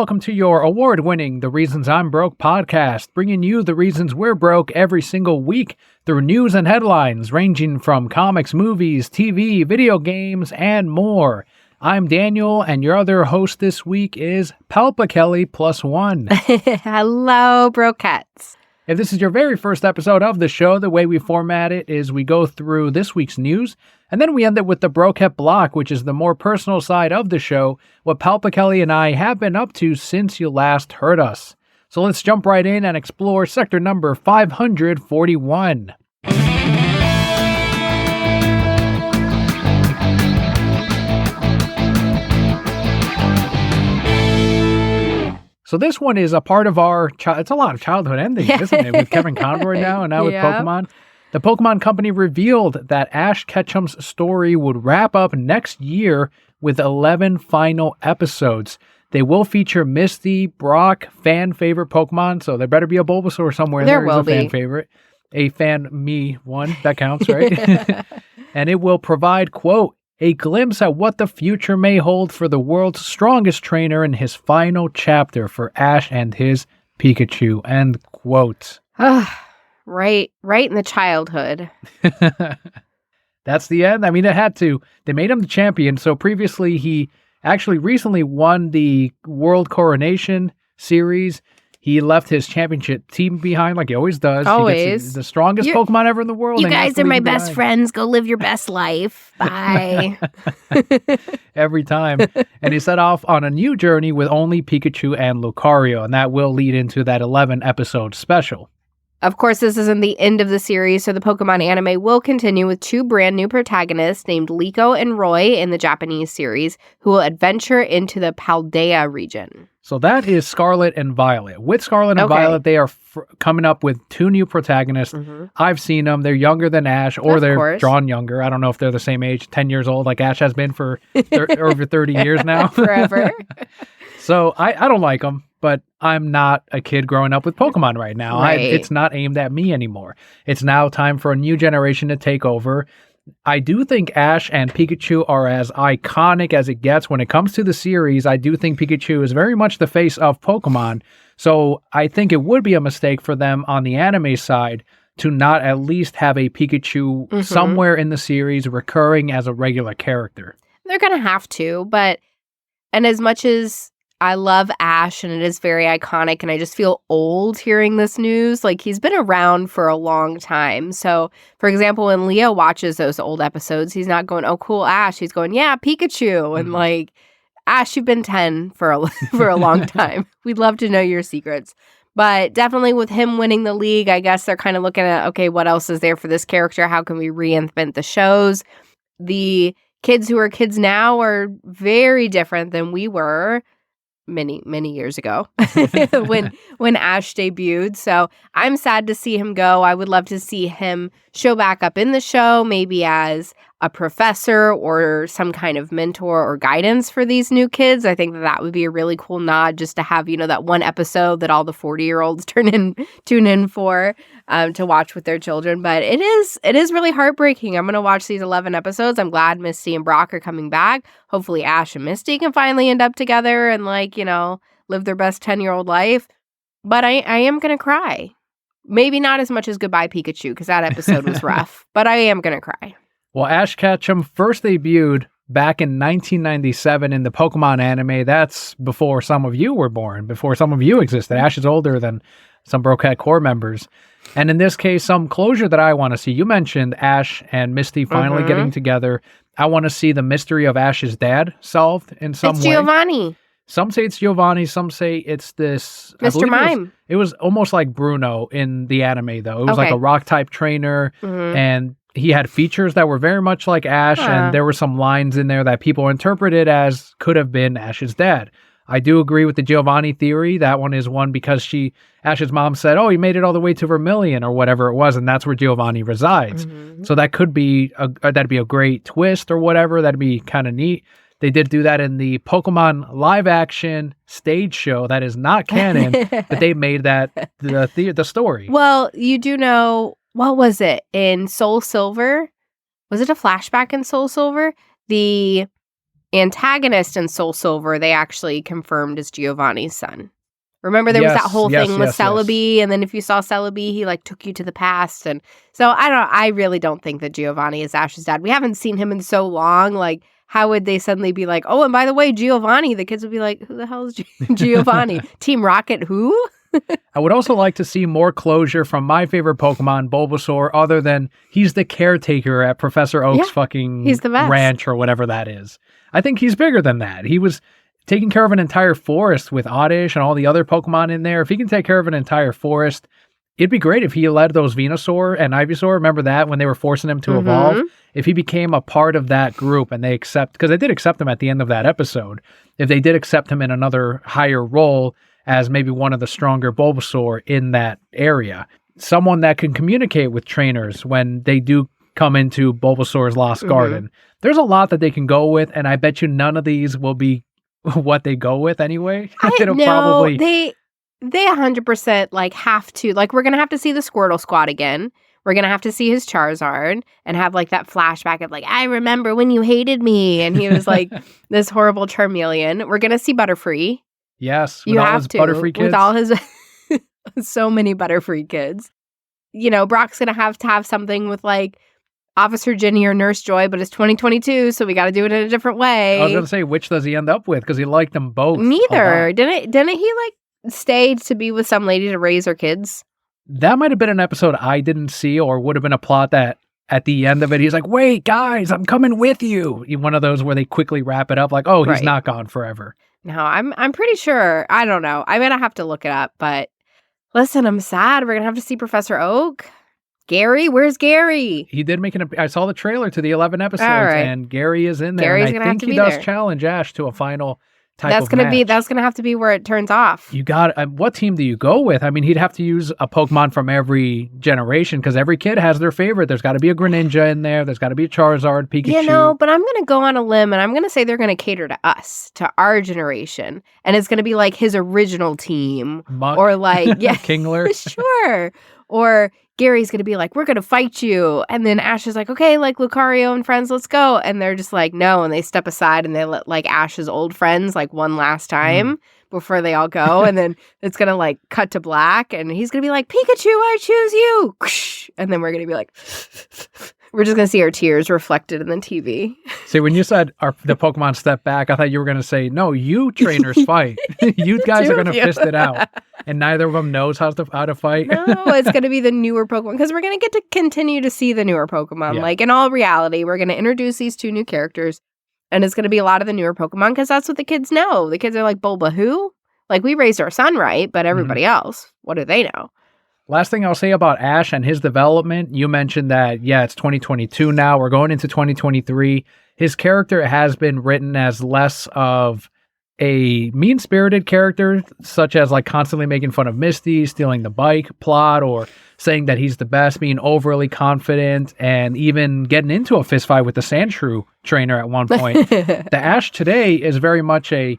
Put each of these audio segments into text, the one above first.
welcome to your award-winning The Reasons I'm Broke podcast, bringing you the reasons we're broke every single week through news and headlines ranging from comics, movies, TV, video games, and more. I'm Daniel, and your other host this week is PalpaKelli plus one. Hello, Brokettes. If this is your very first episode of the show, the way we format it is we go through this week's news, and then we end it with the Broket block, which is the more personal side of the show, what PalpaKelli and I have been up to since you last heard us. So let's jump right in and explore sector number 541. So this one is a part of our, it's a lot of childhood endings, isn't it? With Kevin Conroy now and now with Pokemon. The Pokemon Company revealed that Ash Ketchum's story would wrap up next year with 11 final episodes. They will feature Misty, Brock, fan favorite Pokemon, so there better be a Bulbasaur somewhere there is a fan favorite. A fan me one, that counts, right? And it will provide, quote, a glimpse at what the future may hold for the world's strongest trainer in his final chapter for Ash and his Pikachu, end quote. Right in the childhood. That's the end. I mean, it had to. They made him the champion. So previously, he actually recently won the World Coronation Series. He left his championship team behind like he always does. Always. He gets the strongest Pokemon ever in the world. You guys are my best friends. Go live your best life. Bye. Every time. And he set off on a new journey with only Pikachu and Lucario. And that will lead into that 11-episode special. Of course, this isn't the end of the series, so the Pokemon anime will continue with two brand new protagonists named Liko and Roy in the Japanese series, who will adventure into the Paldea region. So that is Scarlet and Violet. With Scarlet and Violet, they are coming up with two new protagonists. Mm-hmm. I've seen them. They're younger than Ash, or they're drawn younger. I don't know if they're the same age, 10 years old, like Ash has been for over 30 years now. Forever. So I don't like them, but I'm not a kid growing up with Pokemon right now. Right. It's not aimed at me anymore. It's now time for a new generation to take over. I do think Ash and Pikachu are as iconic as it gets when it comes to the series. I do think Pikachu is very much the face of Pokemon. So I think it would be a mistake for them on the anime side to not at least have a Pikachu somewhere in the series recurring as a regular character. They're going to have to, and as much as I love Ash, and it is very iconic, and I just feel old hearing this news. Like, he's been around for a long time. So, for example, when Leo watches those old episodes, he's not going, oh, cool, Ash. He's going, yeah, Pikachu. And like, Ash, you've been 10 for a long time. We'd love to know your secrets. But definitely with him winning the league, I guess they're kind of looking at, okay, what else is there for this character? How can we reinvent the shows? The kids who are kids now are very different than we were many years ago when Ash debuted. So I'm sad to see him go. I would love to see him show back up in the show, maybe as a professor or some kind of mentor or guidance for these new kids. I think that would be a really cool nod, just to have, that one episode that all the 40-year-olds tune in for to watch with their children. But it is really heartbreaking. I'm going to watch these 11 episodes. I'm glad Misty and Brock are coming back. Hopefully Ash and Misty can finally end up together and live their best 10-year-old life. But I am going to cry. Maybe not as much as Goodbye Pikachu, because that episode was rough. But I am going to cry. Well, Ash Ketchum first debuted back in 1997 in the Pokemon anime. That's before some of you were born, before some of you existed. Ash is older than some Broket core members. And in this case, some closure that I want to see. You mentioned Ash and Misty finally getting together. I want to see the mystery of Ash's dad solved in some way. It's Giovanni. Some say it's Giovanni. Some say it's this... Mr. Mime. It was almost like Bruno in the anime, though. It was like a rock-type trainer, and he had features that were very much like Ash, and there were some lines in there that people interpreted as could have been Ash's dad. I do agree with the Giovanni theory. That one is one because Ash's mom said, oh, he made it all the way to Vermilion or whatever it was, and that's where Giovanni resides. So that could be, that'd be a great twist or whatever. That'd be kind of neat. They did do that in the Pokemon live-action stage show. That is not canon, but they made that the story. Well, you do know, what was it in Soul Silver? Was it a flashback in Soul Silver? The antagonist in Soul Silver, they actually confirmed is Giovanni's son. Remember there was that whole thing with Celebi, and then if you saw Celebi, he like took you to the past. And so I really don't think that Giovanni is Ash's dad. We haven't seen him in so long. Like, how would they suddenly be like, oh, and by the way, Giovanni? The kids would be like, who the hell is Giovanni? Team Rocket who? I would also like to see more closure from my favorite Pokemon, Bulbasaur, other than he's the caretaker at Professor Oak's he's the best. ranch or whatever that is. I think he's bigger than that. He was taking care of an entire forest with Oddish and all the other Pokemon in there. If he can take care of an entire forest, it'd be great if he led those Venusaur and Ivysaur. Remember that when they were forcing him to evolve? If he became a part of that group and they accept, because they did accept him at the end of that episode, if they did accept him in another higher role as maybe one of the stronger Bulbasaur in that area, someone that can communicate with trainers when they do come into Bulbasaur's Lost Garden. There's a lot that they can go with, and I bet you none of these will be what they go with anyway. Probably they 100% like have to, like, we're gonna have to see the Squirtle Squad again. We're gonna have to see his Charizard and have like that flashback of like, I remember when you hated me, and he was like this horrible Charmeleon. We're gonna see Butterfree. Yes, you have to Butterfree kids. With all his so many Butterfree kids. You know, Brock's gonna have to have something with like Officer Ginny or Nurse Joy, but it's 2022, so we got to do it in a different way. I was going to say, which does he end up with? Because he liked them both. Neither. Didn't he like stay to be with some lady to raise her kids? That might have been an episode I didn't see, or would have been a plot that at the end of it, he's like, wait, guys, I'm coming with you. One of those where they quickly wrap it up like, oh, he's not gone forever. No, I'm pretty sure. I don't know. I'm going to have to look it up, but listen, I'm sad. We're going to have to see Professor Oak. Gary, where's Gary? He did make I saw the trailer to the 11 episodes, and Gary is in there. Gary's and gonna have to he does challenge Ash to a final type of match. That's gonna have to be where it turns off. You got what team do you go with? I mean, he'd have to use a Pokemon from every generation because every kid has their favorite. There's got to be a Greninja in there. There's got to be a Charizard, Pikachu. You know, but I'm gonna go on a limb and I'm gonna say they're gonna cater to us, to our generation, and it's gonna be like his original team, Muck, or like Kingler, sure, or Gary's going to be like, we're going to fight you. And then Ash is like, okay, like Lucario and friends, let's go. And they're just like, no. And they step aside and they let like Ash's old friends like one last time before they all go. And then it's going to like cut to black. And he's going to be like, Pikachu, I choose you. And then we're going to be like, we're just going to see our tears reflected in the TV. See, when you said the Pokemon step back, I thought you were going to say, no, you trainers fight. You guys are going to fist it out. And neither of them knows how to fight. No, it's going to be the newer Pokemon. Because we're going to get to continue to see the newer Pokemon. Like, in all reality, we're going to introduce these two new characters. And it's going to be a lot of the newer Pokemon because that's what the kids know. The kids are like, Bulba who? Like, we raised our son right, but everybody else, what do they know? Last thing I'll say about Ash and his development, you mentioned that, it's 2022 now. We're going into 2023. His character has been written as less of a mean-spirited character, such as like constantly making fun of Misty, stealing the bike plot, or saying that he's the best, being overly confident, and even getting into a fistfight with the Sandshrew trainer at one point. The Ash today is very much a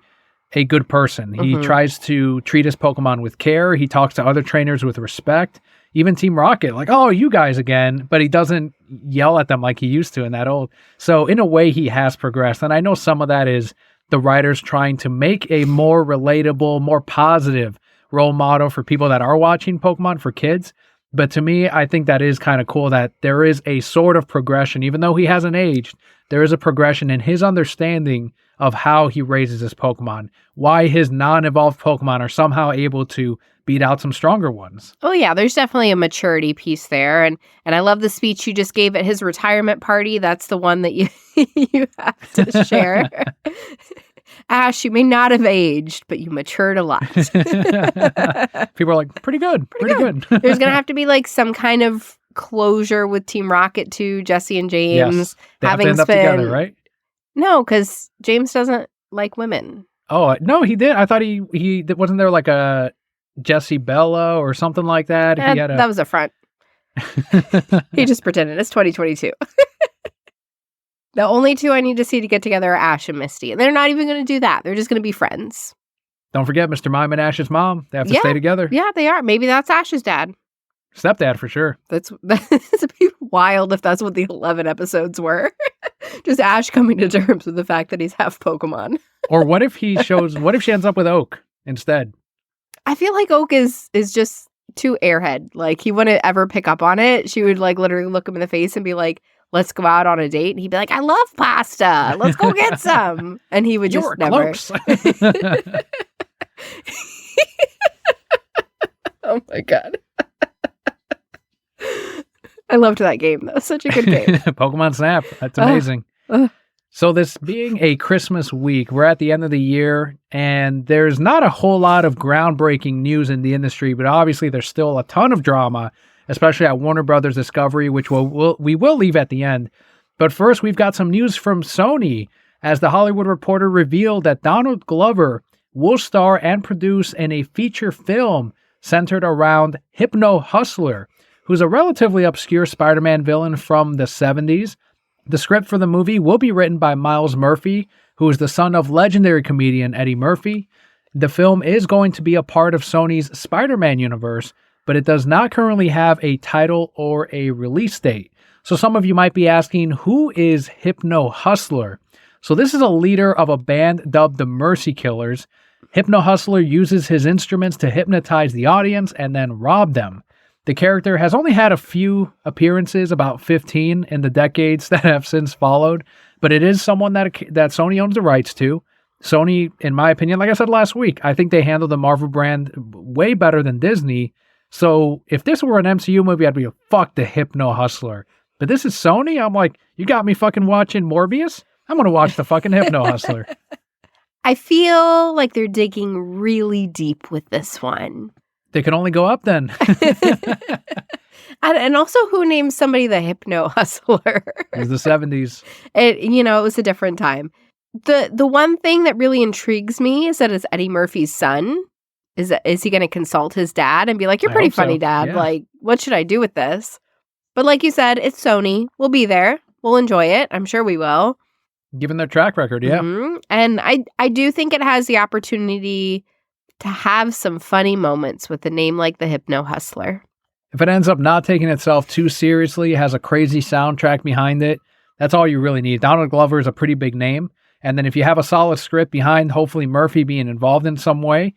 good person. He tries to treat his Pokemon with care. He talks to other trainers with respect. Even Team Rocket, like, oh, you guys again. But he doesn't yell at them like he used to in that old. So in a way, he has progressed. And I know some of that is the writers trying to make a more relatable, more positive role model for people that are watching Pokemon for kids. But to me, I think that is kind of cool that there is a sort of progression. Even though he hasn't aged, there is a progression in his understanding of how he raises his Pokemon, why his non-evolved Pokemon are somehow able to beat out some stronger ones. Oh yeah, there's definitely a maturity piece there, and I love the speech you just gave at his retirement party. That's the one that you you have to share. Ash, you may not have aged, but you matured a lot. People are like, pretty good. There's gonna have to be like some kind of closure with Team Rocket too, Jesse and James. Yes, they have to end up together, right? No, because James doesn't like women. Oh, no, he did. I thought he wasn't there like a Jesse Bella or something like that. That was a front. He just pretended. It's 2022. The only two I need to see to get together are Ash and Misty. And they're not even going to do that. They're just going to be friends. Don't forget Mr. Mime and Ash's mom. They have to stay together. Yeah, they are. Maybe that's Ash's dad. Stepdad for sure. That's be wild if that's what the 11 episodes were. Just Ash coming to terms with the fact that he's half Pokemon. Or what if she ends up with Oak instead? I feel like Oak is just too airhead. Like, he wouldn't ever pick up on it. She would like literally look him in the face and be like, let's go out on a date. And he'd be like, I love pasta. Let's go get some. And he would just You're never. Close. Oh my God. I loved that game. That was such a good game. Pokemon Snap. That's amazing. So this being a Christmas week, we're at the end of the year, and there's not a whole lot of groundbreaking news in the industry, but obviously there's still a ton of drama, especially at Warner Brothers Discovery, which we will leave at the end. But first, we've got some news from Sony, as The Hollywood Reporter revealed that Donald Glover will star and produce in a feature film centered around Hypno-Hustler, who's a relatively obscure Spider-Man villain from the 70s. The script for the movie will be written by Miles Murphy, who is the son of legendary comedian Eddie Murphy. The film is going to be a part of Sony's Spider-Man universe, but it does not currently have a title or a release date. So some of you might be asking, who is Hypno-Hustler? So this is a leader of a band dubbed the Mercy Killers. Hypno-Hustler uses his instruments to hypnotize the audience and then rob them. The character has only had a few appearances, about 15 in the decades that have since followed, but it is someone that Sony owns the rights to. Sony, in my opinion, like I said last week, I think they handled the Marvel brand way better than Disney. So if this were an MCU movie, I'd be like, fuck the Hypno-Hustler. But this is Sony? I'm like, you got me fucking watching Morbius? I'm going to watch the fucking Hypno-Hustler. I feel like they're digging really deep with this one. They can only go up then. And also, who named somebody the Hypno-Hustler? It was the 70s. It was a different time. The one thing that really intrigues me is that it's Eddie Murphy's son. Is he going to consult his dad and be like, you're pretty funny, Dad. Yeah. Like, what should I do with this? But like you said, it's Sony. We'll be there. We'll enjoy it. I'm sure we will. Given their track record, yeah. Mm-hmm. And I do think it has the opportunity to have some funny moments with a name like the Hypno-Hustler. If it ends up not taking itself too seriously, has a crazy soundtrack behind it, that's all you really need. Donald Glover is a pretty big name. And then if you have a solid script behind, hopefully Murphy being involved in some way,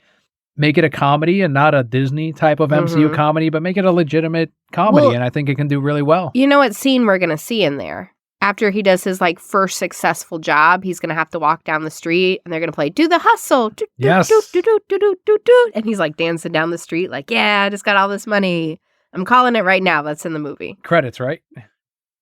make it a comedy and not a Disney type of MCU comedy, but make it a legitimate comedy. And I think it can do really well. You know what scene we're going to see in there? After he does his first successful job, he's going to have to walk down the street and they're going to play Do the Hustle. Yes. And he's dancing down the street yeah, I just got all this money. I'm calling it right now. That's in the movie. Credits, right?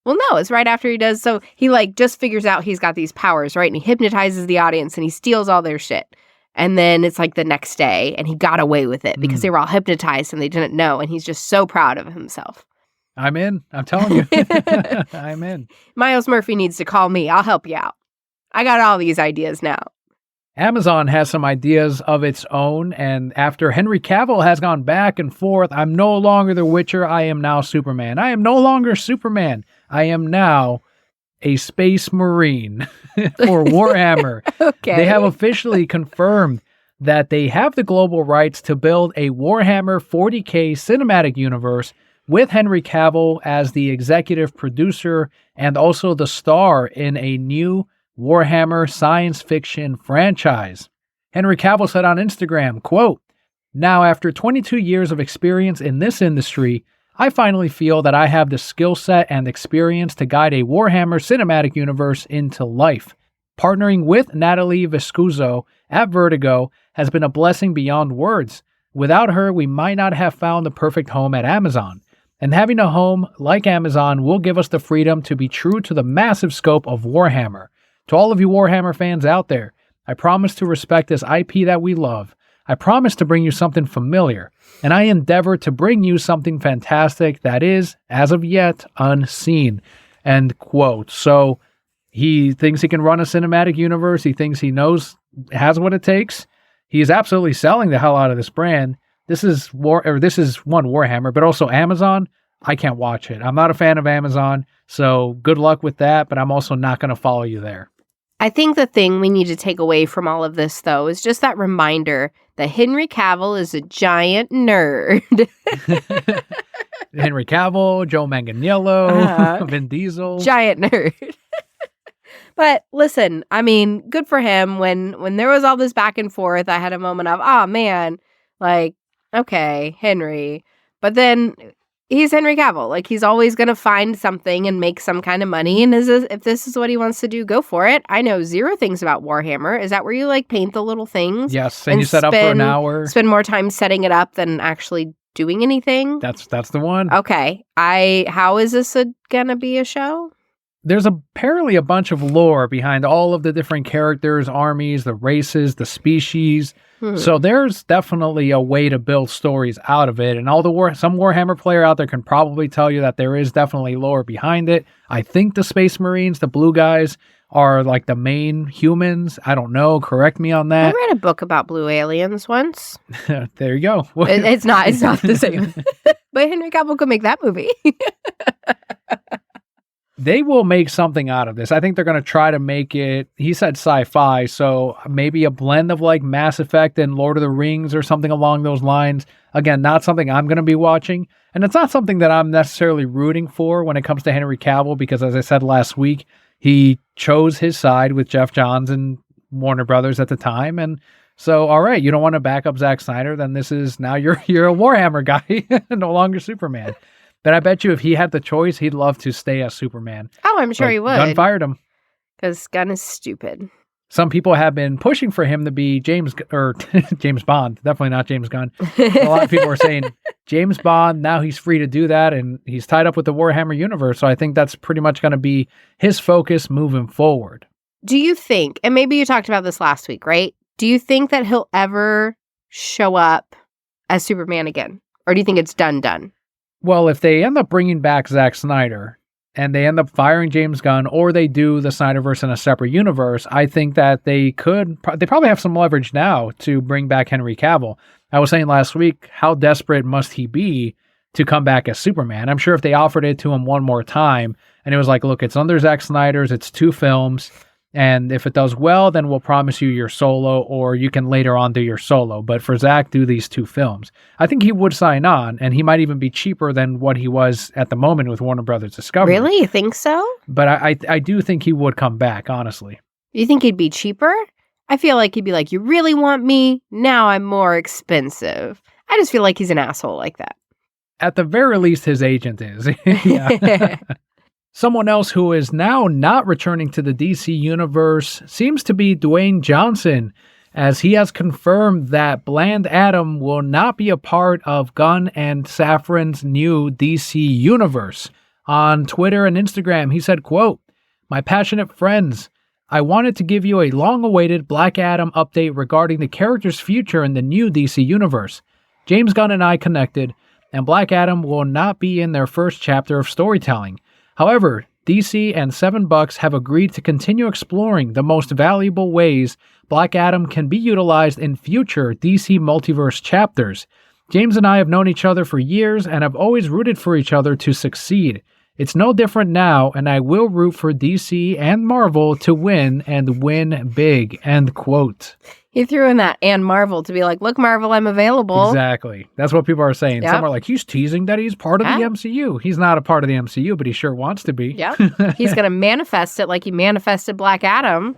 Well, no, it's right after he does. So he just figures out he's got these powers, right? And he hypnotizes the audience and he steals all their shit. And then it's the next day and he got away with it because they were all hypnotized and they didn't know. And he's just so proud of himself. I'm in. I'm telling you. I'm in. Miles Murphy needs to call me. I'll help you out. I got all these ideas now. Amazon has some ideas of its own. And after Henry Cavill has gone back and forth, I'm no longer the Witcher. I am now Superman. I am no longer Superman. I am now a Space Marine for Warhammer. Okay. They have officially confirmed that they have the global rights to build a Warhammer 40K cinematic universe with Henry Cavill as the executive producer and also the star in a new Warhammer science fiction franchise. Henry Cavill said on Instagram, quote, "Now, after 22 years of experience in this industry, I finally feel that I have the skill set and experience to guide a Warhammer cinematic universe into life. Partnering with Natalie Vescuso at Vertigo has been a blessing beyond words. Without her, we might not have found the perfect home at Amazon. And having a home like Amazon will give us the freedom to be true to the massive scope of Warhammer. To all of you Warhammer fans out there, I promise to respect this IP that we love. I promise to bring you something familiar, and I endeavor to bring you something fantastic that is, as of yet, unseen." End quote. So he thinks he can run a cinematic universe. He thinks he has what it takes. He is absolutely selling the hell out of this brand. This is one Warhammer, but also Amazon. I can't watch it. I'm not a fan of Amazon, so good luck with that, but I'm also not going to follow you there. I think the thing we need to take away from all of this, though, is just that reminder that Henry Cavill is a giant nerd. Henry Cavill, Joe Manganiello, Vin Diesel. Giant nerd. But listen, I mean, good for him. When there was all this back and forth, I had a moment of, oh man, like, okay, Henry. But then he's Henry Cavill. Like, he's always going to find something and make some kind of money. And if this is what he wants to do, go for it. I know zero things about Warhammer. Is that where you like paint the little things? Yes, and you set up for an hour. Spend more time setting it up than actually doing anything? That's the one. Okay. How is this gonna be a show? There's apparently a bunch of lore behind all of the different characters, armies, the races, the species. So there's definitely a way to build stories out of it. And some Warhammer player out there can probably tell you that there is definitely lore behind it. I think the Space Marines, the blue guys, are like the main humans. I don't know. Correct me on that. I read a book about blue aliens once. There you go. It's not the same. But Henry Cavill could make that movie. They will make something out of this. I think they're going to try to make it, he said sci-fi, so maybe a blend of like Mass Effect and Lord of the Rings or something along those lines. Again, not something I'm going to be watching. And it's not something that I'm necessarily rooting for when it comes to Henry Cavill, because as I said last week, he chose his side with Jeff Johns and Warner Brothers at the time. And so, all right, you don't want to back up Zack Snyder, then this is now you're a Warhammer guy, no longer Superman. But I bet you if he had the choice, he'd love to stay as Superman. Oh, I'm sure he would. Gunn fired him. Because Gunn is stupid. Some people have been pushing for him to be James Bond. Definitely not James Gunn. A lot of people are saying James Bond, now he's free to do that, and he's tied up with the Warhammer universe. So I think that's pretty much going to be his focus moving forward. Do you think, and maybe you talked about this last week, right? Do you think that he'll ever show up as Superman again? Or do you think it's done? Well, if they end up bringing back Zack Snyder and they end up firing James Gunn, or they do the Snyderverse in a separate universe, I think that they probably have some leverage now to bring back Henry Cavill. I was saying last week, how desperate must he be to come back as Superman? I'm sure if they offered it to him one more time and it was like, look, it's under Zack Snyder's, it's 2 films. And if it does well, then we'll promise you your solo, or you can later on do your solo. But for Zach, do these 2 films. I think he would sign on, and he might even be cheaper than what he was at the moment with Warner Brothers Discovery. Really? You think so? But I do think he would come back, honestly. You think he'd be cheaper? I feel like he'd be like, you really want me? Now I'm more expensive. I just feel like he's an asshole like that. At the very least, his agent is. Yeah. Someone else who is now not returning to the DC universe seems to be Dwayne Johnson, as he has confirmed that Bland Adam will not be a part of Gunn and Safran's new DC universe. On Twitter and Instagram, he said, quote, "My passionate friends, I wanted to give you a long-awaited Black Adam update regarding the character's future in the new DC universe. James Gunn and I connected, and Black Adam will not be in their first chapter of storytelling. However, DC and $7 have agreed to continue exploring the most valuable ways Black Adam can be utilized in future DC multiverse chapters. James and I have known each other for years and have always rooted for each other to succeed. It's no different now, and I will root for DC and Marvel to win and win big." End quote. He threw in that and Marvel to be like, look, Marvel, I'm available. Exactly. That's what people are saying. Yep. Some are like, he's teasing that he's part of the MCU. He's not a part of the MCU, but he sure wants to be. Yeah. He's going to manifest it like he manifested Black Adam.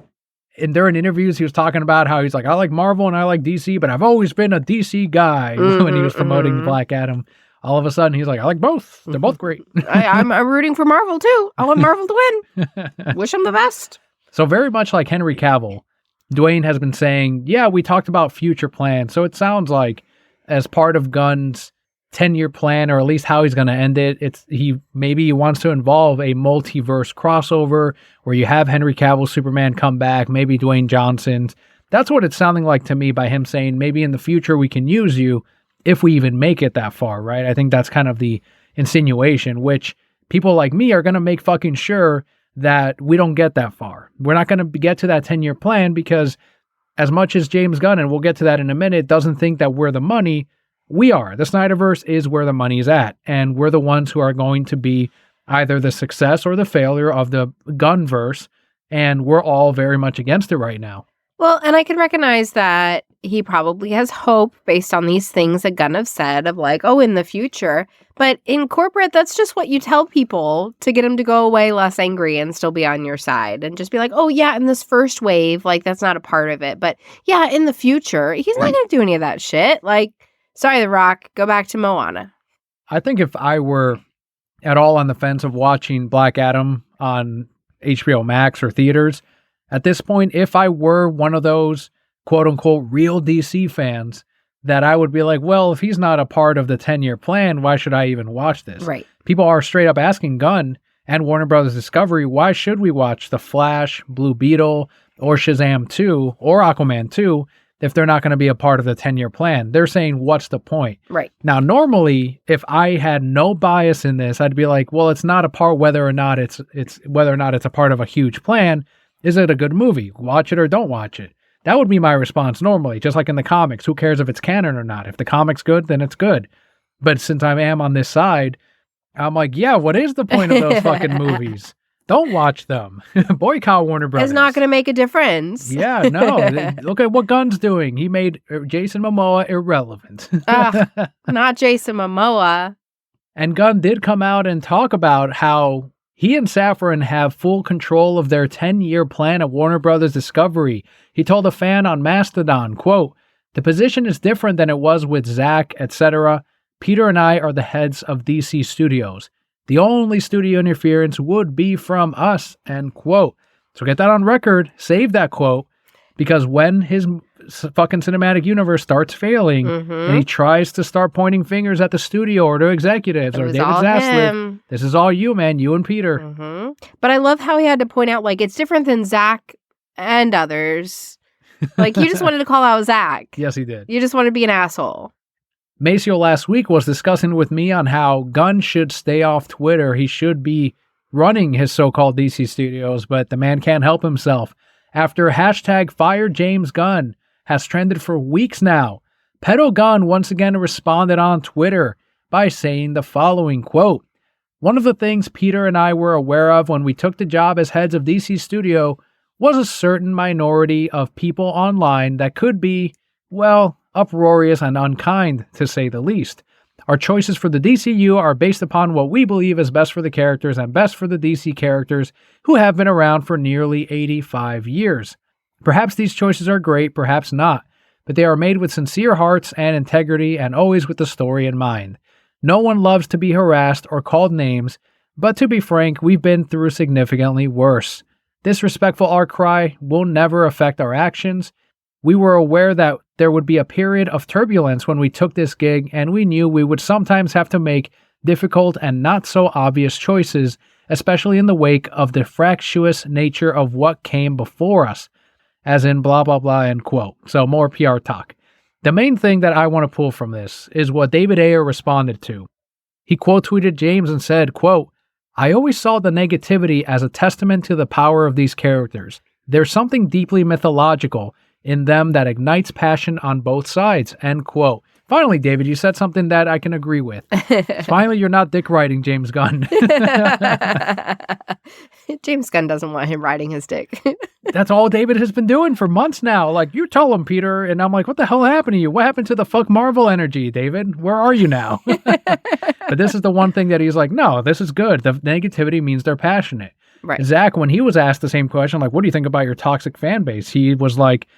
And during interviews, he was talking about how he's like, I like Marvel and I like DC, but I've always been a DC guy when he was promoting Black Adam. All of a sudden, he's like, I like both. They're both great. I'm rooting for Marvel, too. I want Marvel to win. Wish him the best. So very much like Henry Cavill, Dwayne has been saying, yeah, we talked about future plans. So it sounds like as part of Gunn's 10-year plan, or at least how he's going to end it, he wants to involve a multiverse crossover where you have Henry Cavill Superman come back, maybe Dwayne Johnson's. That's what it's sounding like to me by him saying maybe in the future we can use you if we even make it that far, right? I think that's kind of the insinuation, which people like me are going to make fucking sure that we don't get that far. We're not going to get to that 10-year plan because as much as James Gunn, and we'll get to that in a minute, doesn't think that we're the money, we are. The Snyderverse is where the money is at, and we're the ones who are going to be either the success or the failure of the Gunverse, and we're all very much against it right now. Well, and I can recognize that he probably has hope based on these things that Gunn have said of like, oh, in the future. But in corporate, that's just what you tell people to get them to go away less angry and still be on your side and just be like, oh, yeah, in this first wave, like that's not a part of it. But yeah, in the future, he's not going to do any of that shit. Like, sorry, The Rock, go back to Moana. I think if I were at all on the fence of watching Black Adam on HBO Max or theaters, at this point, if I were one of those quote unquote real DC fans, that I would be like, well, if he's not a part of the 10-year plan, why should I even watch this? Right. People are straight up asking Gunn and Warner Brothers Discovery, why should we watch The Flash, Blue Beetle, or Shazam 2, or Aquaman 2, if they're not going to be a part of the 10-year plan? They're saying, what's the point? Right. Now, normally, if I had no bias in this, I'd be like, well, it's not a part whether or not it's a part of a huge plan. Is it a good movie? Watch it or don't watch it. That would be my response normally, just like in the comics. Who cares if it's canon or not? If the comic's good, then it's good. But since I am on this side, I'm like, yeah, what is the point of those fucking movies? Don't watch them. Boycott Warner Brothers. It's not going to make a difference. Yeah, no. Look at what Gunn's doing. He made Jason Momoa irrelevant. Not Jason Momoa. And Gunn did come out and talk about how he and Safran have full control of their 10-year plan at Warner Brothers Discovery. He told a fan on Mastodon, quote, "The position is different than it was with Zack, etc. Peter and I are the heads of DC Studios. The only studio interference would be from us," end quote. So get that on record, save that quote, because when his fucking cinematic universe starts failing and he tries to start pointing fingers at the studio or to executives or David Zaslav, this is all you, man, you and Peter. But I love how he had to point out, like, it's different than Zack and others. Like, you just wanted to call out Zack. Yes, he did. You just want to be an asshole. Maceo last week was discussing with me on how Gunn should stay off Twitter. He should be running his so-called DC studios, but the man can't help himself. After hashtag Fire James Gunn has trended for weeks now, Pedo Gunn once again responded on Twitter by saying the following, quote, "One of the things Peter and I were aware of when we took the job as heads of DC Studio was a certain minority of people online that could be, well, uproarious and unkind, to say the least. Our choices for the DCU are based upon what we believe is best for the characters and best for the DC characters who have been around for nearly 85 years. Perhaps these choices are great, perhaps not, but they are made with sincere hearts and integrity and always with the story in mind. No one loves to be harassed or called names, but to be frank, we've been through significantly worse. This respectful outcry will never affect our actions. We were aware that there would be a period of turbulence when we took this gig, and we knew we would sometimes have to make difficult and not so obvious choices, especially in the wake of the fractious nature of what came before us, as in blah, blah, blah, end quote." So more PR talk. The main thing that I want to pull from this is what David Ayer responded to. He quote tweeted James and said, quote, "I always saw the negativity as a testament to the power of these characters. There's something deeply mythological in them that ignites passion on both sides," end quote. Finally, David, you said something that I can agree with. Finally, you're not dick riding James Gunn. James Gunn doesn't want him riding his dick. That's all David has been doing for months now. Like, you tell him, Peter. And I'm like, what the hell happened to you? What happened to the fuck Marvel energy, David? Where are you now? But this is the one thing that he's like, no, this is good. The negativity means they're passionate. Right. Zach, when he was asked the same question, like, what do you think about your toxic fan base? He was like,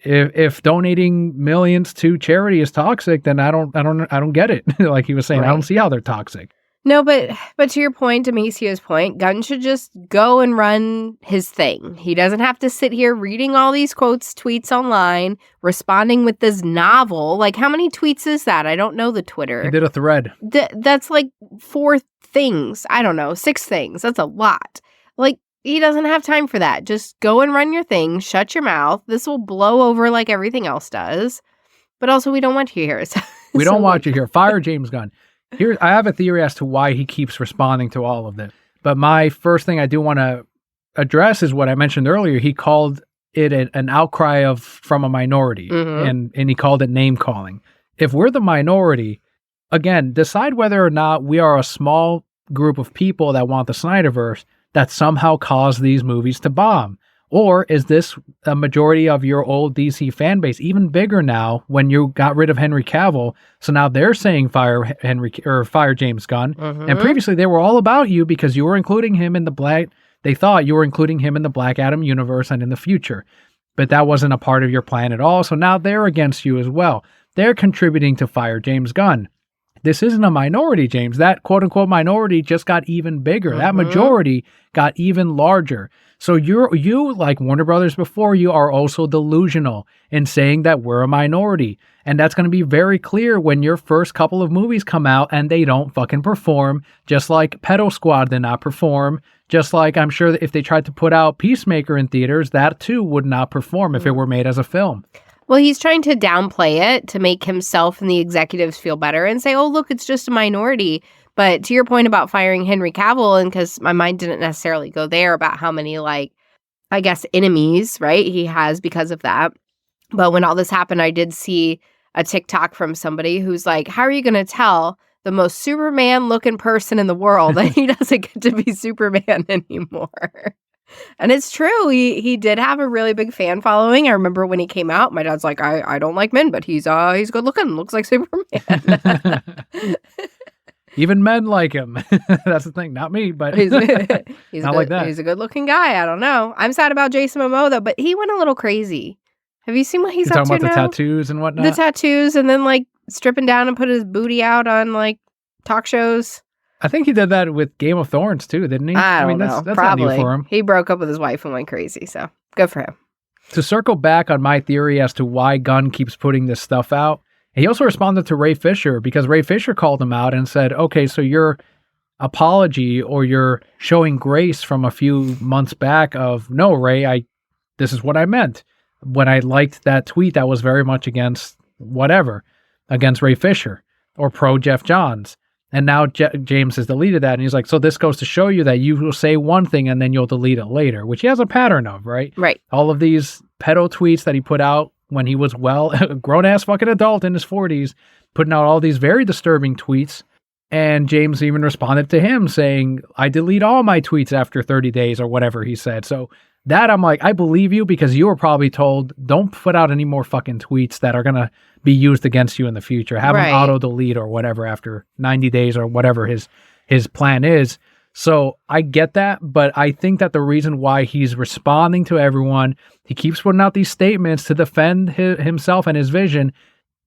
if donating millions to charity is toxic, then I don't get it. Like he was saying, right. I don't see how they're toxic. No, but to your point, to Maceo's point, Gunn should just go and run his thing. He doesn't have to sit here reading all these quotes, tweets online, responding with this novel. Like, how many tweets is that? I don't know the Twitter. He did a thread. That's like 4 things. I don't know, 6 things. That's a lot. Like, he doesn't have time for that. Just go and run your thing. Shut your mouth. This will blow over like everything else does. But also, we don't want you here. So, we don't want you here. Fire James Gunn. Here, I have a theory as to why he keeps responding to all of this. But my first thing I do want to address is what I mentioned earlier. He called it an outcry from a minority, and he called it name calling. If we're the minority, again, decide whether or not we are a small group of people that want the Snyderverse that somehow caused these movies to bomb. Or is this a majority of your old DC fan base, even bigger now when you got rid of Henry Cavill? So now they're saying fire James Gunn. And previously they were all about you because you were including him in the Black. They thought you were including him in the Black Adam universe and in the future, but that wasn't a part of your plan at all. So now they're against you as well. They're contributing to fire James Gunn. This isn't a minority, James. That quote-unquote minority just got even bigger. That majority got even larger. So you, like Warner Brothers before you, are also delusional in saying that we're a minority. And that's going to be very clear when your first couple of movies come out and they don't fucking perform, just like Pedo Squad did not perform, just like I'm sure that if they tried to put out Peacemaker in theaters, that too would not perform if it were made as a film. Well, he's trying to downplay it to make himself and the executives feel better and say, oh, look, it's just a minority. But to your point about firing Henry Cavill, and because my mind didn't necessarily go there about how many, like, I guess, enemies, right, he has because of that. But when all this happened, I did see a TikTok from somebody who's like, how are you going to tell the most Superman-looking person in the world that he doesn't get to be Superman anymore? And it's true. He did have a really big fan following. I remember when he came out, my dad's like, I don't like men, but he's good looking, looks like Superman. Even men like him. That's the thing. Not me, but he's not like that. He's a good looking guy. I don't know. I'm sad about Jason Momoa though, but he went a little crazy. Have you seen what he's up to now? Talking about the tattoos and whatnot? The tattoos, and then like stripping down and put his booty out on like talk shows. I think he did that with Game of Thrones too, didn't he? I don't know. That's probably. not new for him. He broke up with his wife and went crazy, so good for him. To circle back on my theory as to why Gunn keeps putting this stuff out, he also responded to Ray Fisher because Ray Fisher called him out and said, okay, so your apology or your showing grace from a few months back of, no, Ray, this is what I meant. When I liked that tweet that was very much against Ray Fisher or pro Jeff Johns. And now James has deleted that. And he's like, so this goes to show you that you will say one thing and then you'll delete it later, which he has a pattern of, right? Right. All of these pedo tweets that he put out when he was a grown-ass fucking adult in his 40s, putting out all these very disturbing tweets. And James even responded to him saying, I delete all my tweets after 30 days or whatever he said. So that I'm like, I believe you because you were probably told, don't put out any more fucking tweets that are going to be used against you in the future. Have him auto-delete or whatever after 90 days or whatever his plan is. So I get that, but I think that the reason why he's responding to everyone, he keeps putting out these statements to defend himself and his vision.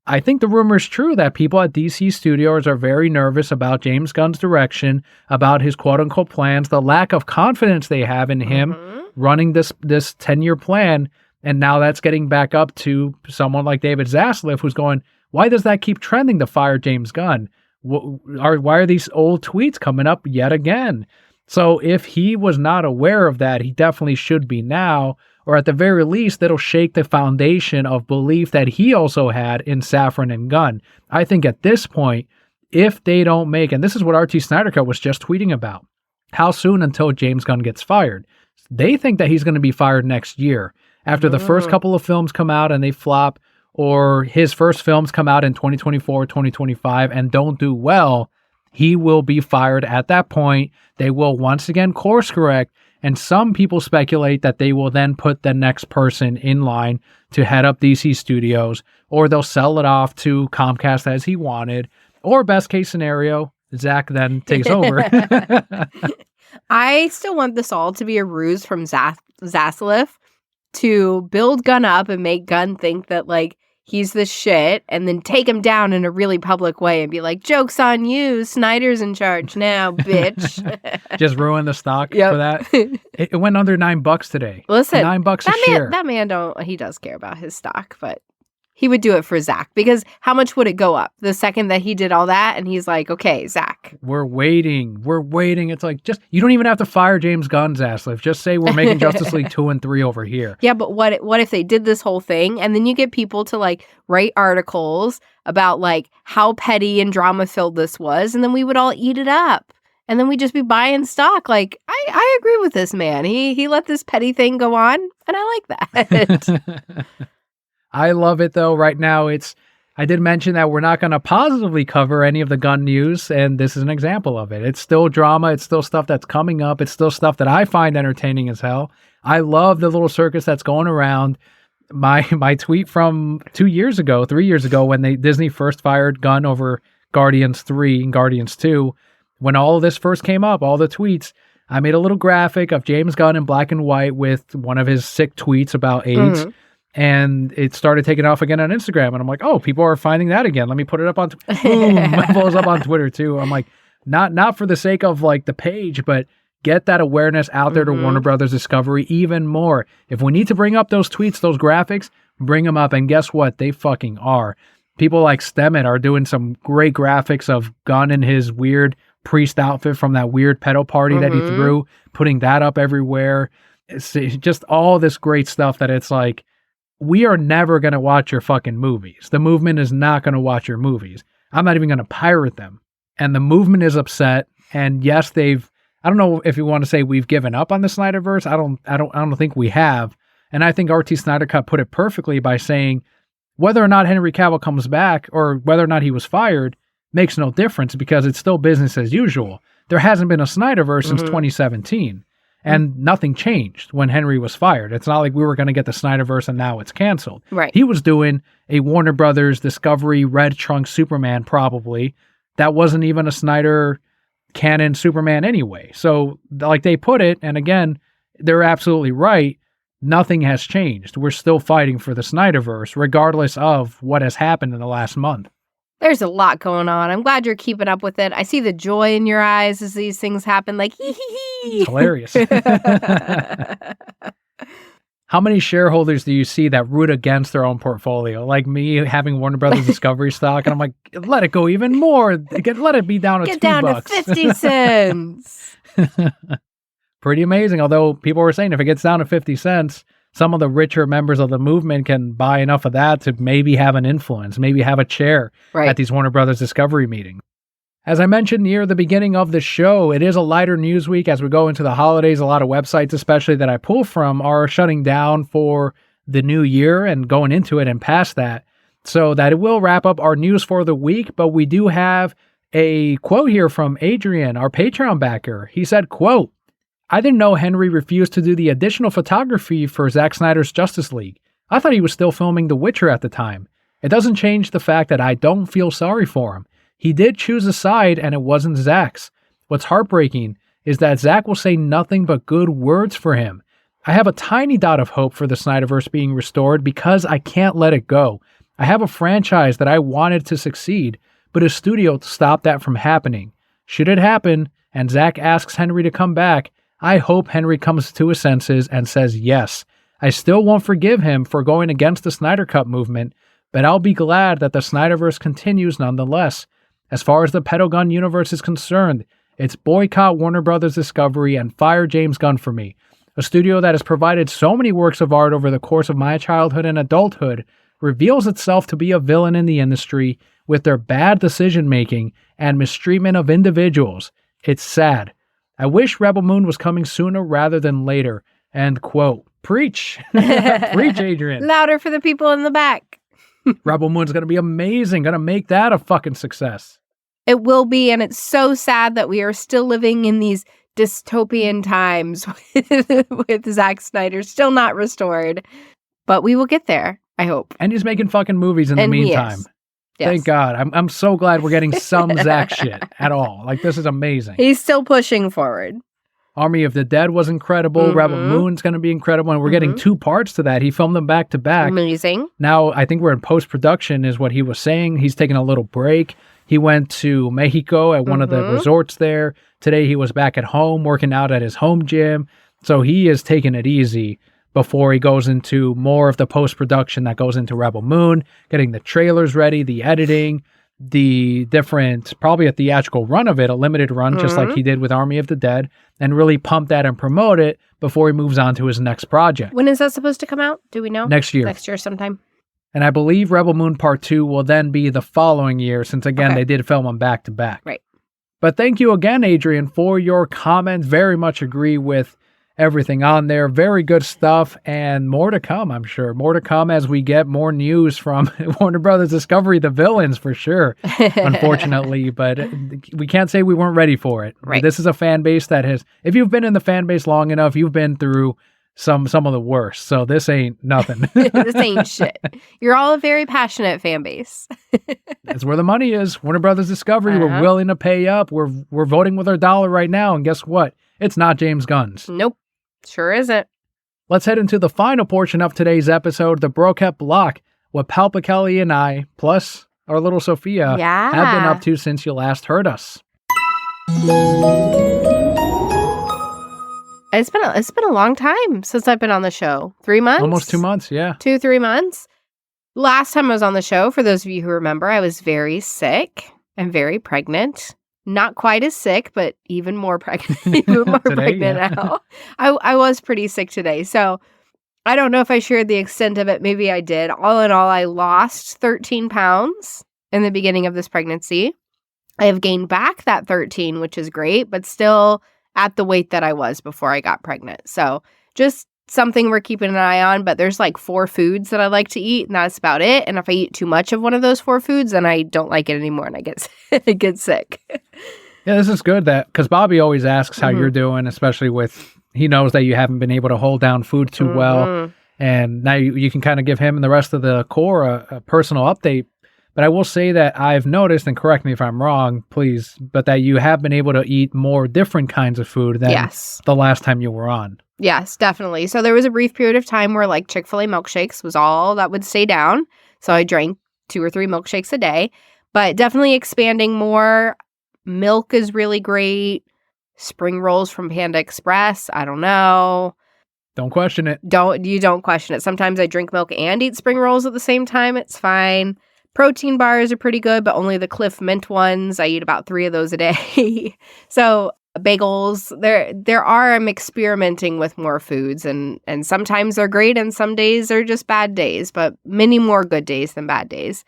I think the rumor is true that people at DC Studios are very nervous about James Gunn's direction, about his quote-unquote plans, the lack of confidence they have in him running this 10-year plan. And now that's getting back up to someone like David Zaslav, who's going, why does that keep trending to fire James Gunn? Why are these old tweets coming up yet again? So if he was not aware of that, he definitely should be now, or at the very least, that'll shake the foundation of belief that he also had in Safran and Gunn. I think at this point, if they don't make, and this is what RT Snyder Cut was just tweeting about, how soon until James Gunn gets fired? They think that he's going to be fired next year. After the first couple of films come out and they flop, or his first films come out in 2024, 2025 and don't do well, he will be fired at that point. They will once again course correct. And some people speculate that they will then put the next person in line to head up DC Studios, or they'll sell it off to Comcast as he wanted, or best case scenario, Zach then takes over. I still want this all to be a ruse from Zaslav to build Gunn up and make Gunn think that, like, he's the shit, and then take him down in a really public way and be like, joke's on you, Snyder's in charge now, bitch. Just ruin the stock for that. It went under $9 today. Listen, $9 a share. That man he does care about his stock, but he would do it for Zach, because how much would it go up the second that he did all that? And he's like, okay, Zach. We're waiting. It's like, you don't even have to fire James Gunn, Zaslav. Just say we're making Justice League 2 and 3 over here. Yeah, but what if they did this whole thing and then you get people to like write articles about like how petty and drama filled this was, and then we would all eat it up. And then we'd just be buying stock. Like, I agree with this man. He let this petty thing go on, and I like that. I love it, though. Right now, I did mention that we're not going to positively cover any of the Gunn news, and this is an example of it. It's still drama. It's still stuff that's coming up. It's still stuff that I find entertaining as hell. I love the little circus that's going around. My tweet from 3 years ago, when Disney first fired Gunn over Guardians 3 and Guardians 2, when all of this first came up, all the tweets, I made a little graphic of James Gunn in black and white with one of his sick tweets about AIDS. Mm-hmm. And it started taking off again on Instagram. And I'm like, oh, people are finding that again. Let me put it up on boom. It blows up on Twitter too. I'm like, not for the sake of like the page, but get that awareness out there to Warner Brothers Discovery even more. If we need to bring up those tweets, those graphics, bring them up. And guess what? They fucking are. People like Stemmet are doing some great graphics of Gunn in his weird priest outfit from that weird pedo party that he threw, putting that up everywhere. It's just all this great stuff that it's like, we are never going to watch your fucking movies. The movement is not going to watch your movies. I'm not even going to pirate them. And the movement is upset. And yes, I don't know if you want to say we've given up on the Snyderverse. I don't think we have. And I think RT Snyder Cut put it perfectly by saying whether or not Henry Cavill comes back or whether or not he was fired makes no difference because it's still business as usual. There hasn't been a Snyderverse since 2017. And nothing changed when Henry was fired. It's not like we were going to get the Snyderverse and now it's canceled. Right. He was doing a Warner Brothers Discovery Red Trunk Superman probably. That wasn't even a Snyder canon Superman anyway. So like they put it, and again, they're absolutely right. Nothing has changed. We're still fighting for the Snyderverse regardless of what has happened in the last month. There's a lot going on. I'm glad you're keeping up with it. I see the joy in your eyes as these things happen, like hee hee hee. It's hilarious. How many shareholders do you see that root against their own portfolio? Like me having Warner Brothers Discovery stock, and I'm like, let it go even more. Let it be down to $2. Get down to 50 cents. Pretty amazing. Although people were saying if it gets down to 50 cents, some of the richer members of the movement can buy enough of that to maybe have an influence, maybe have a chair at these Warner Brothers Discovery meetings. As I mentioned near the beginning of the show, it is a lighter news week as we go into the holidays. A lot of websites, especially that I pull from, are shutting down for the new year and going into it and past that. So that will wrap up our news for the week, but we do have a quote here from Adrian, our Patreon backer. He said, quote, I didn't know Henry refused to do the additional photography for Zack Snyder's Justice League. I thought he was still filming The Witcher at the time. It doesn't change the fact that I don't feel sorry for him. He did choose a side and it wasn't Zack's. What's heartbreaking is that Zack will say nothing but good words for him. I have a tiny dot of hope for the Snyderverse being restored because I can't let it go. I have a franchise that I wanted to succeed, but a studio stopped that from happening. Should it happen and Zack asks Henry to come back, I hope Henry comes to his senses and says yes. I still won't forgive him for going against the Snyder Cut movement, but I'll be glad that the Snyderverse continues nonetheless. As far as the Pedogun universe is concerned, it's boycott Warner Brothers Discovery and fire James Gunn for me. A studio that has provided so many works of art over the course of my childhood and adulthood reveals itself to be a villain in the industry with their bad decision-making and mistreatment of individuals. It's sad. I wish Rebel Moon was coming sooner rather than later. End quote. Preach. Preach, Adrian. Louder for the people in the back. Rebel Moon's going to be amazing. Going to make that a fucking success. It will be, and it's so sad that we are still living in these dystopian times with Zack Snyder still not restored. But we will get there, I hope. And he's making fucking movies in the meantime. Yes. Thank God. I'm so glad we're getting some Zack shit at all. Like, this is amazing. He's still pushing forward. Army of the Dead was incredible. Rebel Moon's going to be incredible. And we're getting 2 parts to that. He filmed them back to back. Amazing. Now, I think we're in post-production is what he was saying. He's taking a little break. He went to Mexico at one of the resorts there. Today, he was back at home working out at his home gym. So he is taking it easy before he goes into more of the post-production that goes into Rebel Moon, getting the trailers ready, the editing, the different, probably a theatrical run of it, a limited run, just like he did with Army of the Dead, and really pump that and promote it before he moves on to his next project. When is that supposed to come out? Do we know? Next year. Next year sometime. And I believe Rebel Moon Part 2 will then be the following year, since again, they did film them back to back. Right. But thank you again, Adrian, for your comment. Very much agree with everything on there. Very good stuff, and more to come, I'm sure. More to come as we get more news from Warner Brothers Discovery, the villains for sure, unfortunately. But we can't say we weren't ready for it. Right. This is a fan base that has, if you've been in the fan base long enough, you've been through some of the worst. So this ain't nothing. This ain't shit. You're all a very passionate fan base. That's where the money is. Warner Brothers Discovery, we're willing to pay up. We're voting with our dollar right now. And guess what? It's not James Gunn's. Nope. Sure isn't. Let's head into the final portion of today's episode, the Broket Block, what PalpaKelli and I, plus our little Sophia, have been up to since you last heard us. It's been a long time since I've been on the show. 3 months? Almost 2 months, yeah. 2-3 months. Last time I was on the show, for those of you who remember, I was very sick and very pregnant. Not quite as sick, but even more pregnant. Even more pregnant now. I was pretty sick today. So I don't know if I shared the extent of it. Maybe I did. All in all, I lost 13 pounds in the beginning of this pregnancy. I have gained back that 13, which is great, but still at the weight that I was before I got pregnant. So just something we're keeping an eye on, but there's like 4 foods that I like to eat, and that's about it. And if I eat too much of one of those 4 foods, then I don't like it anymore, and I get sick. Yeah, this is good because Bobby always asks how you're doing, especially he knows that you haven't been able to hold down food too well. And now you can kind of give him and the rest of the core a personal update. But I will say that I've noticed, and correct me if I'm wrong, please, but that you have been able to eat more different kinds of food than the last time you were on. Yes, definitely. So there was a brief period of time where like Chick-fil-A milkshakes was all that would stay down. So I drank 2 or 3 milkshakes a day, but definitely expanding more. Milk is really great. Spring rolls from Panda Express. I don't know. Don't question it. Don't question it. Sometimes I drink milk and eat spring rolls at the same time. It's fine. Protein bars are pretty good, but only the Cliff Mint ones. I eat about 3 of those a day. So bagels, I'm experimenting with more foods, and sometimes they're great and some days are just bad days, but many more good days than bad days.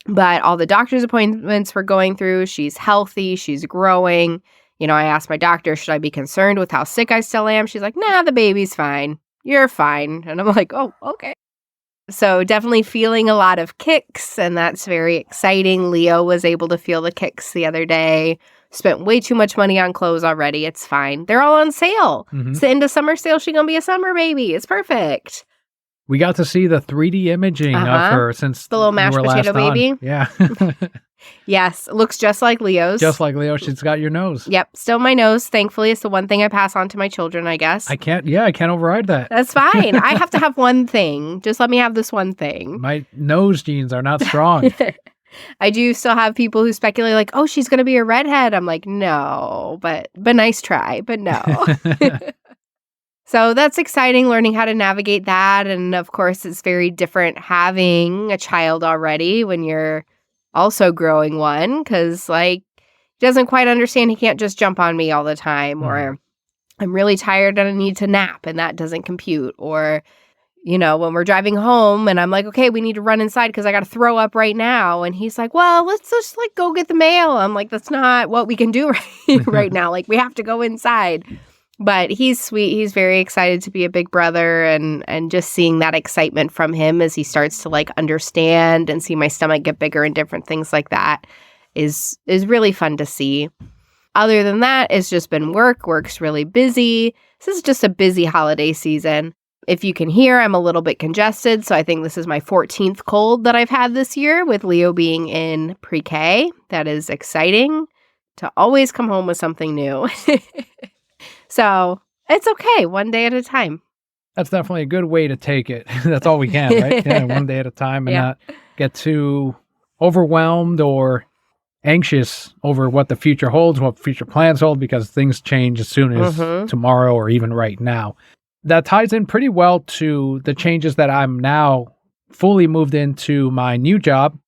But all the doctor's appointments we're going through, she's healthy, she's growing. You know, I asked my doctor, should I be concerned with how sick I still am? She's like, nah, the baby's fine. You're fine. And I'm like, oh, okay. So definitely feeling a lot of kicks, and that's very exciting. Leo was able to feel the kicks the other day. Spent way too much money on clothes already. It's fine. They're all on sale. It's the end of summer sale. She's going to be a summer baby. It's perfect. We got to see the 3D imaging of her since the little mashed potato baby. Yeah. Yes. Looks just like Leo's. Just like Leo. She's got your nose. Yep. Still my nose. Thankfully, it's the one thing I pass on to my children, I guess. I can't override that. That's fine. I have to have one thing. Just let me have this one thing. My nose genes are not strong. I do still have people who speculate like, oh, she's going to be a redhead. I'm like, no, but nice try, but no. So that's exciting, learning how to navigate that. And of course, it's very different having a child already when you're also growing one, because like he doesn't quite understand he can't just jump on me all the time, or I'm really tired and I need to nap and that doesn't compute. Or, you know, when we're driving home and I'm like, okay, we need to run inside because I got to throw up right now. And he's like, well, let's just like go get the mail. I'm like, that's not what we can do right now. Like we have to go inside. But he's sweet. He's very excited to be a big brother, and just seeing that excitement from him as he starts to like understand and see my stomach get bigger and different things like that is really fun to see. Other than that, it's just been work. Work's really busy. This is just a busy holiday season. If you can hear, I'm a little bit congested, so I think this is my 14th cold that I've had this year, with Leo being in pre-K. That is exciting to always come home with something new. So it's okay, one day at a time. That's definitely a good way to take it. That's all we can, right? Yeah, one day at a time, and not get too overwhelmed or anxious over what the future holds, what future plans hold, because things change as soon as tomorrow or even right now. That ties in pretty well to the changes that I'm now fully moved into my new job,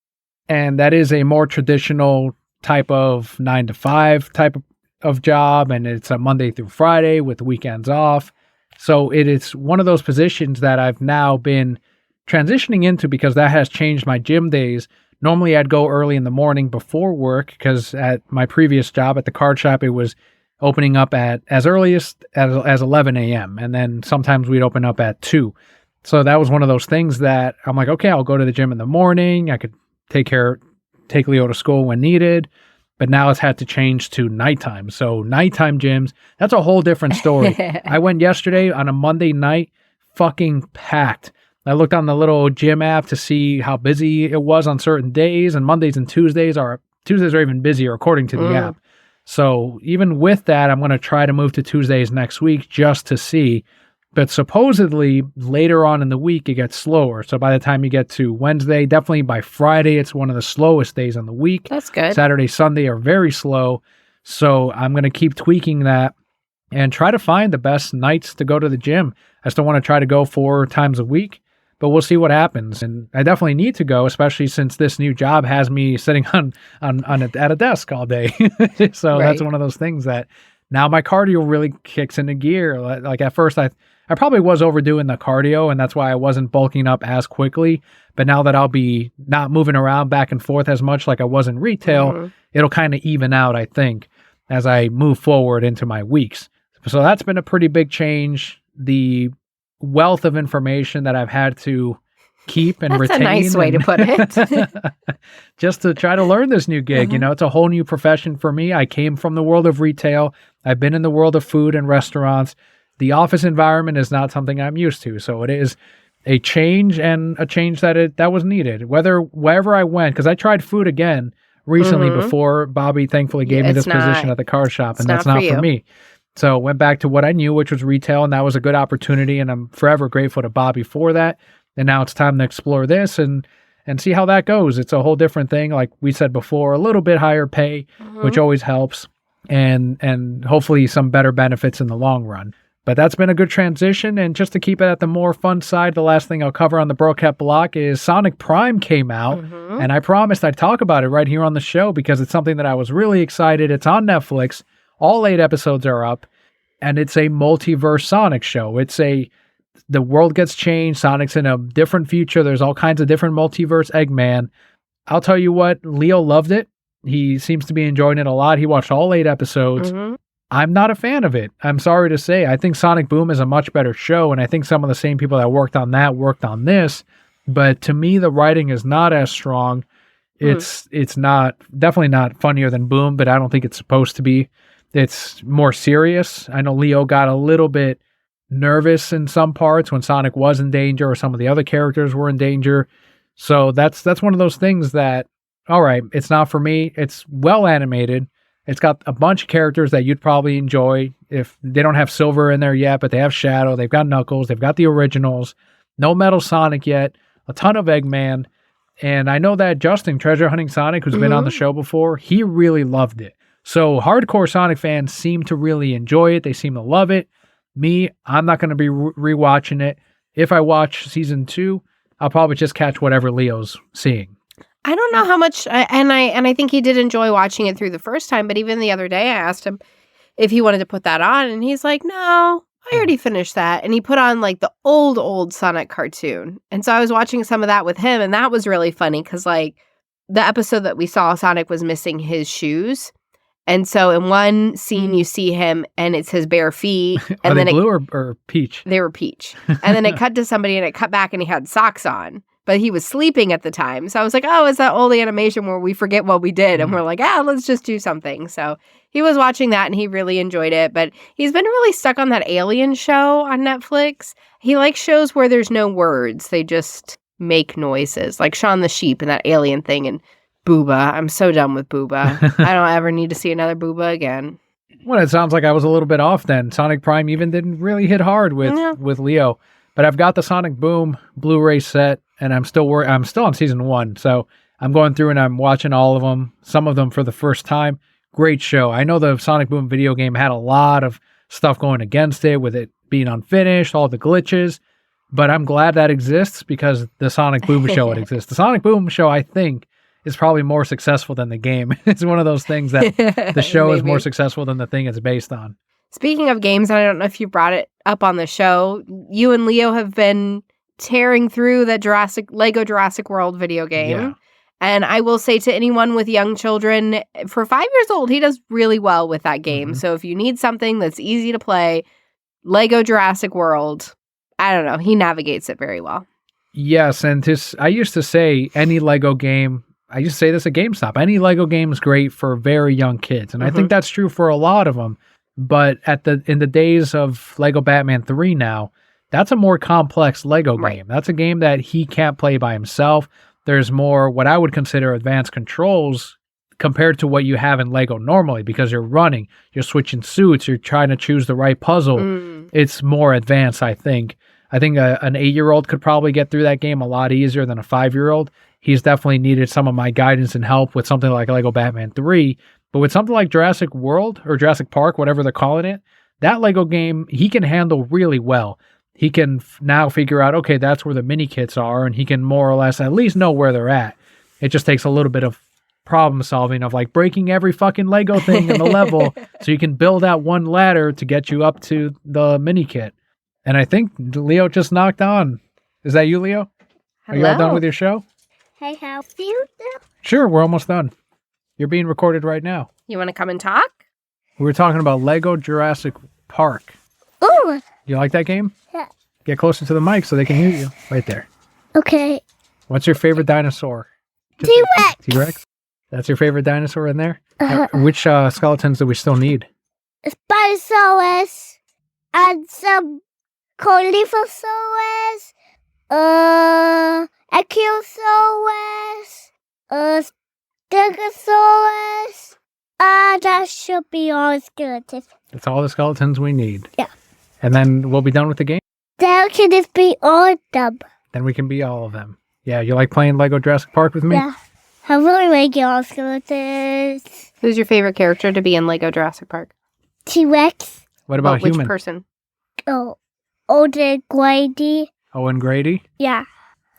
and that is a more traditional type of 9-to-5 type of job, and it's a Monday through Friday with weekends off. So it is one of those positions that I've now been transitioning into, because that has changed my gym days. Normally I'd go early in the morning before work, because at my previous job at the card shop, it was opening up at as earliest as 11 a.m. And then sometimes we'd open up at 2. So that was one of those things that I'm like, okay, I'll go to the gym in the morning. I could take Leo to school when needed. But now it's had to change to nighttime. So nighttime gyms, that's a whole different story. I went yesterday on a Monday night fucking packed. I looked on the little gym app to see how busy it was on certain days, and Mondays and Tuesdays are even busier according to the app. So even with that, I'm going to try to move to Tuesdays next week just to see. But supposedly later on in the week, it gets slower. So by the time you get to Wednesday, definitely by Friday, it's one of the slowest days on the week. That's good. Saturday, Sunday are very slow. So I'm going to keep tweaking that and try to find the best nights to go to the gym. I still want to try to go 4 times a week, but we'll see what happens. And I definitely need to go, especially since this new job has me sitting at a desk all day. So That's one of those things that now my cardio really kicks into gear. Like at first, I probably was overdoing the cardio, and that's why I wasn't bulking up as quickly. But now that I'll be not moving around back and forth as much like I was in retail, it'll kind of even out, I think, as I move forward into my weeks. So that's been a pretty big change. The wealth of information that I've had to keep and retain. That's a nice way to put it. Just to try to learn this new gig. It's a whole new profession for me. I came from the world of retail. I've been in the world of food and restaurants. The office environment is not something I'm used to. So it is a change, and a change that was needed. Wherever I went, because I tried food again recently before Bobby thankfully gave me this position at the car shop, and that's not for me. So went back to what I knew, which was retail, and that was a good opportunity, and I'm forever grateful to Bobby for that. And now it's time to explore this and see how that goes. It's a whole different thing. Like we said before, a little bit higher pay, which always helps, and hopefully some better benefits in the long run. But that's been a good transition. And just to keep it at the more fun side, the last thing I'll cover on the Brocat block is Sonic Prime came out. And I promised I'd talk about it right here on the show because it's something that I was really excited. It's on Netflix. All 8 episodes are up. And it's a multiverse Sonic show. The world gets changed. Sonic's in a different future. There's all kinds of different multiverse Eggman. I'll tell you what, Leo loved it. He seems to be enjoying it a lot. He watched all 8 episodes. I'm not a fan of it. I'm sorry to say. I think Sonic Boom is a much better show, and I think some of the same people that worked on that worked on this. But to me, the writing is not as strong. It's definitely not funnier than Boom, but I don't think it's supposed to be. It's more serious. I know Leo got a little bit nervous in some parts when Sonic was in danger or some of the other characters were in danger. So that's one of those things that, all right, it's not for me. It's well animated. It's got a bunch of characters that you'd probably enjoy. If they don't have Silver in there yet, but they have Shadow, they've got Knuckles, they've got the originals, no Metal Sonic yet, a ton of Eggman. And I know that Justin, Treasure Hunting Sonic, who's been on the show before, he really loved it. So hardcore Sonic fans seem to really enjoy it. They seem to love it. Me, I'm not going to be rewatching it. If I watch season 2, I'll probably just catch whatever Leo's seeing. I don't know how much, and I think he did enjoy watching it through the first time, but even the other day I asked him if he wanted to put that on, and he's like, no, I already finished that. And he put on like the old Sonic cartoon. And so I was watching some of that with him, and that was really funny because like the episode that we saw, Sonic was missing his shoes. And so in one scene you see him and it's his bare feet. And Are they blue or peach? They were peach. And then it cut to somebody and it cut back and he had socks on. But he was sleeping at the time. So I was like, oh, it's that old animation where we forget what we did. And we're like, let's just do something. So he was watching that and he really enjoyed it. But he's been really stuck on that Alien show on Netflix. He likes shows where there's no words. They just make noises. Like Shaun the Sheep and that Alien thing and Booba. I'm so done with Booba. I don't ever need to see another Booba again. Well, it sounds like I was a little bit off then. Sonic Prime even didn't really hit hard with Leo. But I've got the Sonic Boom Blu-ray set, and I'm still on season 1. So I'm going through and I'm watching all of them, some of them for the first time. Great show. I know the Sonic Boom video game had a lot of stuff going against it, with it being unfinished, all the glitches. But I'm glad that exists because the Sonic Boom show exists. The Sonic Boom show, I think, is probably more successful than the game. It's one of those things that the show is more successful than the thing it's based on. Speaking of games, I don't know if you brought it up on the show, you and Leo have been tearing through that Lego Jurassic World video game. Yeah. And I will say to anyone with young children, for 5 years old, he does really well with that game. So if you need something that's easy to play, Lego Jurassic World, I don't know, he navigates it very well. Yes, and I used to say any Lego game, I used to say this at GameStop, any Lego game is great for very young kids. And I think that's true for a lot of them. But in the days of Lego Batman 3 now, That's a more complex Lego game. Right. That's a game that he can't play by himself. There's more what I would consider advanced controls compared to what you have in Lego normally, because you're running, you're switching suits, you're trying to choose the right puzzle. It's more advanced, I think. I think an 8-year-old could probably get through that game a lot easier than a 5-year-old. He's definitely needed some of my guidance and help with something like Lego Batman 3. But with something like Jurassic World or Jurassic Park, whatever they're calling it, that Lego game, he can handle really well. He can now figure out, okay, that's where the mini kits are, and he can more or less at least know where they're at. It just takes a little bit of problem solving of like breaking every fucking Lego thing in the level so you can build out one ladder to get you up to the mini kit. And I think Leo just knocked on. Is that you, Leo? Hello. Are you all done with your show? Hey, how you do? Sure, we're almost done. You're being recorded right now. You want to come and talk? We were talking about Lego Jurassic Park. Ooh. You like that game? Yeah. Get closer to the mic so they can hear you. Right there. Okay. What's your favorite dinosaur? T-Rex. T-Rex? That's your favorite dinosaur in there? Uh-huh. Which skeletons do we still need? Spinosaurus and some Coryphosaurus, Ankylosaurus, Stegosaurus. That should be all skeletons. That's all the skeletons we need. Yeah. And then we'll be done with the game? That can just be all of them. Then we can be all of them. Yeah, you like playing Lego Jurassic Park with me? Yeah. I really like all skeletons. Who's your favorite character to be in Lego Jurassic Park? T-Rex. What about Which human? person? Oh, Oden Grady. Owen Grady? Yeah.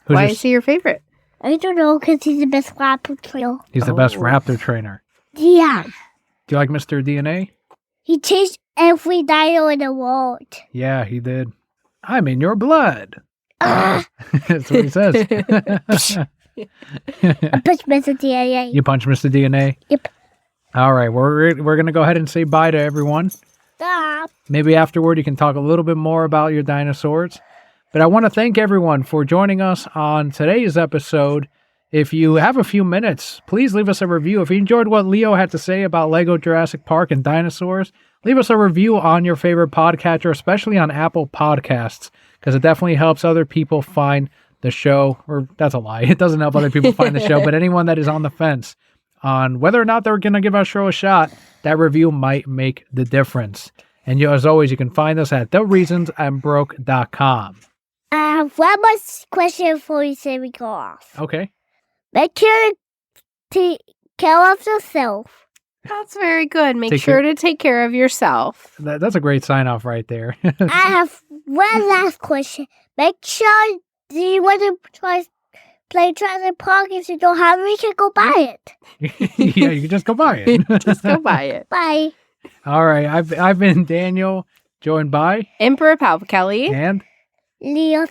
Who's Why your- is he your favorite? I don't know, because he's the best rapper trainer. He's the best Oh. raptor trainer. Yeah. Do you like Mr. DNA? He changed every dino in the world. Yeah, he did. I'm in your blood. Ah, That's what he says. I pushed Mr. DNA. You punch Mr. DNA? Yep. All right, we're going to go ahead and say bye to everyone. Stop. Maybe afterward you can talk a little bit more about your dinosaurs. But I want to thank everyone for joining us on today's episode. If you have a few minutes, please leave us a review. If you enjoyed what Leo had to say about Lego Jurassic Park and dinosaurs, leave us a review on your favorite podcatcher, especially on Apple Podcasts, because it definitely helps other people find the show. Or that's a lie. It doesn't help other people find the show, but anyone that is on the fence on whether or not they're going to give our show a shot, that review might make the difference. And as always, you can find us at thereasonsimbroke.com. I have one more question before you say we go off. Okay. Make sure to take care of yourself. That's very good. Make Take sure care- to take care of yourself. That's a great sign off right there. I have one last question. Make sure, do you want to play Jurassic Park? If you don't have it, you can go buy it. Yeah, you can just go buy it. Just go buy it. Bye. All right. I've been Daniel, joined by Emperor PalpaKelli. and Leo.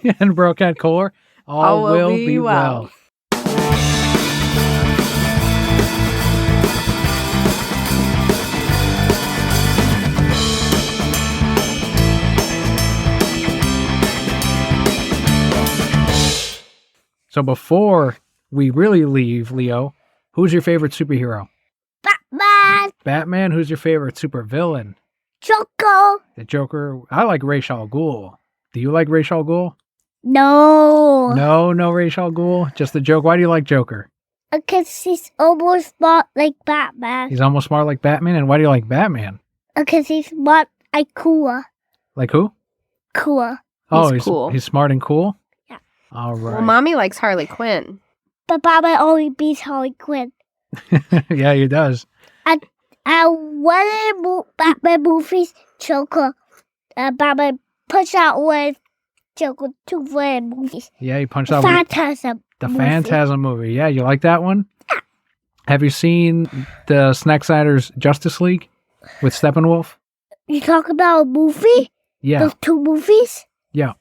Brocat Core. All will be well. So before we really leave, Leo, who's your favorite superhero? Batman. Batman. Who's your favorite supervillain? Choco. The Joker. I like Ra's al Ghul. Do you like Ra's al Ghul? No. No Ra's al Ghul. Just the joke. Why do you like Joker? Because he's almost smart like Batman. He's almost smart like Batman. And why do you like Batman? Because he's smart like cool. Like who? Cool. He's cool. He's smart and cool? Yeah. All right. Well, Mommy likes Harley Quinn. But Batman only beats Harley Quinn. Yeah, he does. And one of the Batman movies, Joker, Batman punched out with Joker 2 movies. Yeah, he punched out Phantasm. the movie. Phantasm movie. Yeah, you like that one? Yeah. Have you seen the Snack Snyder's Justice League with Steppenwolf? You talk about a movie? Yeah. Those 2 movies? Yeah.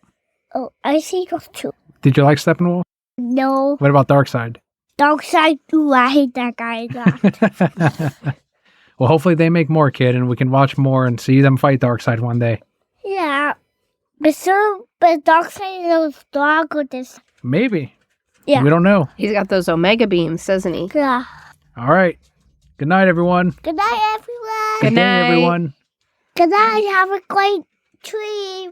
Oh, I see those 2. Did you like Steppenwolf? No. What about Darkseid? Darkseid, ooh, I hate that guy a lot. Well, hopefully they make more, kid, and we can watch more and see them fight Darkseid one day. Yeah. But Darkseid is stronger this. Maybe. Yeah. We don't know. He's got those Omega beams, doesn't he? Yeah. All right. Good night, everyone. Good night, everyone. Good Good day, night. everyone. Good night. Have a great dream.